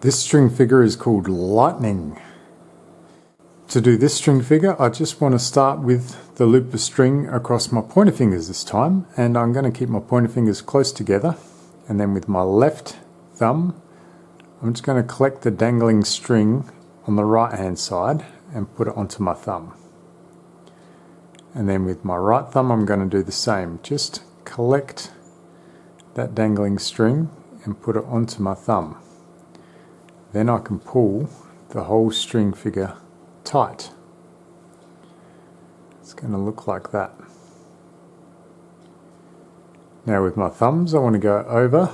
This string figure is called Lightning. To do this string figure, I just want to start with the loop of string across my pointer fingers this time, and I'm going to keep my pointer fingers close together, and then with my left thumb I'm just going to collect the dangling string on the right hand side and put it onto my thumb. And then with my right thumb I'm going to do the same, just collect that dangling string and put it onto my thumb. Then I can pull the whole string figure tight. It's going to look like that. Now with my thumbs I want to go over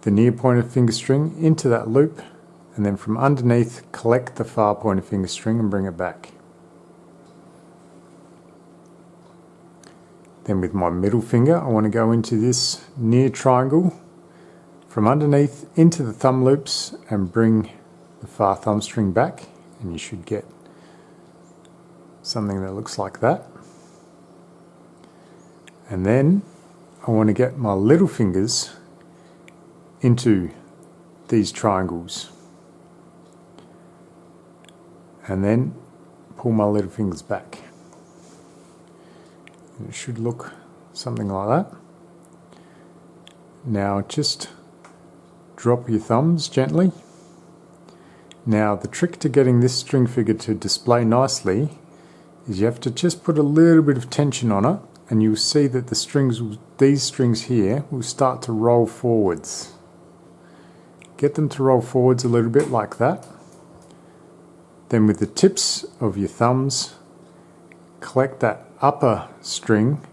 the near pointer finger string into that loop, and then from underneath collect the far pointer finger string and bring it back. Then with my middle finger I want to go into this near triangle from underneath into the thumb loops and bring the far thumb string back, and you should get something that looks like that. And then I want to get my little fingers into these triangles and then pull my little fingers back. And it should look something like that. Now just drop your thumbs gently. Now the trick to getting this string figure to display nicely is you have to just put a little bit of tension on it, and you'll see that the strings, these strings here, will start to roll forwards. Get them to roll forwards a little bit like that. Then with the tips of your thumbs collect that upper string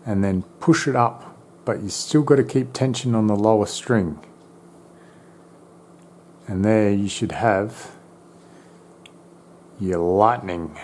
and then push it up, but you still got to keep tension on the lower string. And there you should have your lightning.